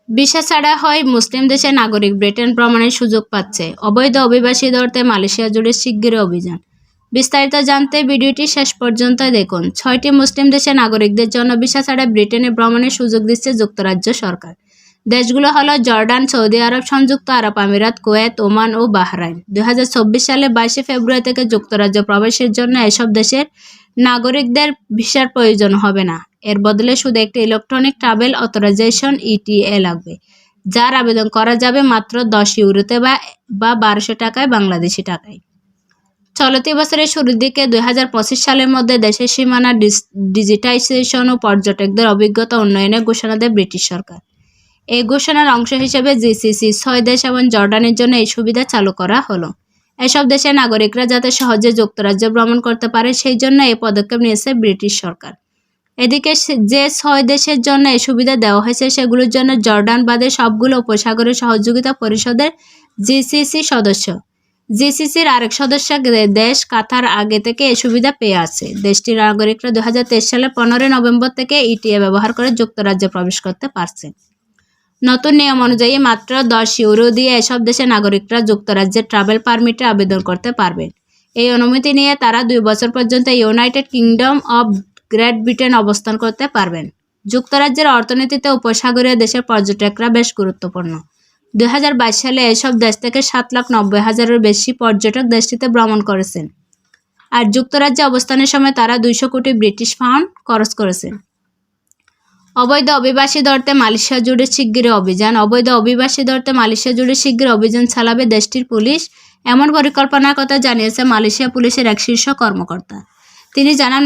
Visa ছাড়া হয় মুসলিম দেশের নাগরিক ব্রিটেন ভ্রমণের সুযোগ পাচ্ছে। অবৈধ অভিবাসী ধরতে মালয়েশিয়া জুড়ে শিগগিরই অভিযান। বিস্তারিত জানতে ভিডিওটি শেষ পর্যন্ত দেখুন। 6টি মুসলিম দেশের নাগরিকদের জন্য ভিসা ছাড়া ব্রিটেনে ভ্রমণের সুযোগ দিচ্ছে যুক্তরাজ্য সরকার। দেশগুলো হলো জর্ডান, সৌদি আরব, সংযুক্ত আরব আমিরাত, কুয়েত, ওমান ও বাহরাইন। 2024 সালের 22 ফেব্রুয়ারি থেকে যুক্তরাজ্য প্রবেশের জন্য এসব দেশের নাগরিকদের ভিসার প্রয়োজন হবে না। এর বদলে শুধু একটি ইলেকট্রনিক ট্রাভেল অথরাইজেশন (ইটিএ) লাগবে, যার আবেদন করা যাবে মাত্র 10 ইউরোতে বা 1200 টাকায় বাংলাদেশি টাকায়। চলতি বছরের শুরুর দিকে 2025 সালের মধ্যে দেশের সীমানা ডিজিটাইজেশন ও পর্যটকদের অভিজ্ঞতা উন্নয়নের ঘোষণা দেয় ব্রিটিশ সরকার। এই ঘোষণার অংশ হিসেবে জিসিসি 6 দেশ এবং জর্ডানের জন্য এই সুবিধা চালু করা হলো। এসব দেশের নাগরিকরা যাতে সহজে যুক্তরাজ্য ভ্রমণ করতে পারে সেই জন্য এই পদক্ষেপ নিয়েছে ব্রিটিশ সরকার। এদিকে যে 6 দেশের জন্য এই সুবিধা দেওয়া হয়েছে সেগুলোর জন্য জর্ডান বাদে সবগুলো উপসাগরীয় সহযোগিতা পরিষদের জিসিসি সদস্য। জিসিসির আরেক সদস্য দেশ কাতার আগে থেকে এই সুবিধা পেয়ে আছে। দেশটির নাগরিকরা 2023 সালের 15 নভেম্বর থেকে ইটিএ ব্যবহার করে যুক্তরাজ্যে প্রবেশ করতে পারছে। নতুন নিয়ম অনুযায়ী মাত্র 10 ইউরো দিয়ে এসব দেশের নাগরিকরা যুক্তরাজ্যের ট্রাভেল পারমিটে আবেদন করতে পারবেন। এই অনুমতি নিয়ে তারা 2 বছর পর্যন্ত United kingdom of great Britain অবস্থান করতে পারবেন। যুক্তরাজ্যের অর্থনীতিতে উপসাগরীয় দেশের পর্যটকরা বেশ গুরুত্বপূর্ণ। 2022 সালে এসব দেশ থেকে 7,90,000-এর বেশি পর্যটক দেশটিতে ভ্রমণ করেছেন। আর যুক্তরাজ্যে অবস্থানের সময় তারা 200 কোটি ব্রিটিশ পাউন্ড খরচ করেছেন। অবৈধ অভিবাসী ধরতে মালয়েশিয়া জুড়ে শিগগিরই অভিযান। অবৈধ অভিবাসী ধরতে মালয়েশিয়া জুড়ে শিগগিরই অভিযান চালাবে দেশটির পুলিশ, এমন পরিকল্পনার কথা জানিয়েছে মালয়েশিয়া পুলিশের এক শীর্ষ কর্মকর্তা। তিনি জানান,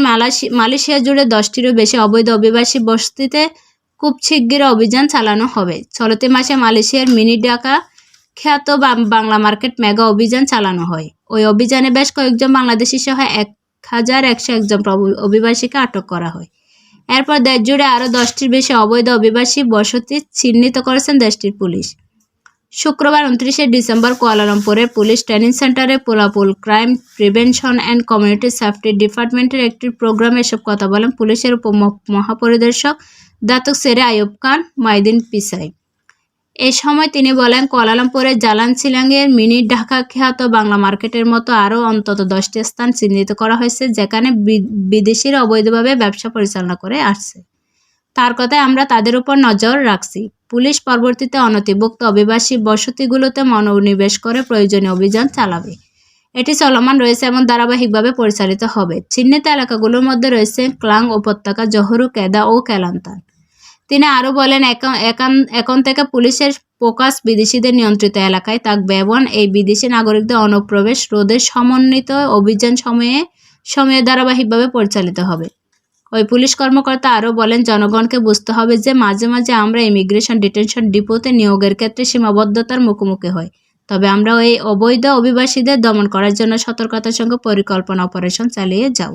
মালয়েশিয়া জুড়ে 10টিরও বেশি অবৈধ অভিবাসী বসতিতে খুব শিগগিরই অভিযান চালানো হবে। চলতি মাসে মালয়েশিয়ার মিনি ঢাকা খ্যাত বাংলা মার্কেট মেগা অভিযান চালানো হয়। ওই অভিযানে বেশ কয়েকজন বাংলাদেশি সহ 1101 অভিবাসীকে আটক করা হয়। এরপর দেশ জুড়ে আরও 10টির বেশি অবৈধ অভিবাসী বসতি চিহ্নিত করেছেন দেশটির পুলিশ। শুক্রবার 29 ডিসেম্বর কুয়ালালামপুরের পুলিশ ট্রেনিং সেন্টারে পোলাপুল crime prevention and community safety ডিপার্টমেন্টের একটি প্রোগ্রামে এসব কথা বলেন পুলিশের উপমহাপরিদর্শক দাতুক সেরে আইয়ুব খান মাইদিন পিসাই। এ সময় তিনি বলেন, কুয়ালালামপুরের জালান সিলাংয়ের মিনি ঢাকা খ্যাত বাংলা মার্কেটের মতো আরও অন্তত 10টি স্থান চিহ্নিত করা হয়েছে যেখানে বিদেশিরা অবৈধভাবে ব্যবসা পরিচালনা করে আসছে। তার কথায়, আমরা তাদের উপর নজর রাখছি। পুলিশ পরবর্তীতে অনধিভুক্ত অভিবাসী বসতিগুলোতে মনোনিবেশ করে প্রয়োজনীয় অভিযান চালাবে। এটি চলমান রয়েছে এবং ধারাবাহিকভাবে পরিচালিত হবে। চিহ্নিত এলাকাগুলোর মধ্যে রয়েছে ক্লাং উপত্যকা, জহুরু, কেদা ও কেলান্তান। তিনি আরও বলেন, এখন থেকে পুলিশের ফোকাস বিদেশিদের নিয়ন্ত্রিত এলাকায় থাকবে এবং এই বিদেশি নাগরিকদের অনুপ্রবেশ রোধে সমন্বিত অভিযান সময়ে ধারাবাহিকভাবে পরিচালিত হবে। ওই পুলিশ কর্মকর্তা আরও বলেন, জনগণকে বুঝতে হবে যে মাঝে মাঝে আমরা ইমিগ্রেশন ডিটেনশন ডিপোতে নিয়োগের ক্ষেত্রে সীমাবদ্ধতার মুখোমুখি হই। তবে আমরা এই অবৈধ অভিবাসীদের দমন করার জন্য সতর্কতার সঙ্গে পরিকল্পনা অপারেশন চালিয়ে যাব।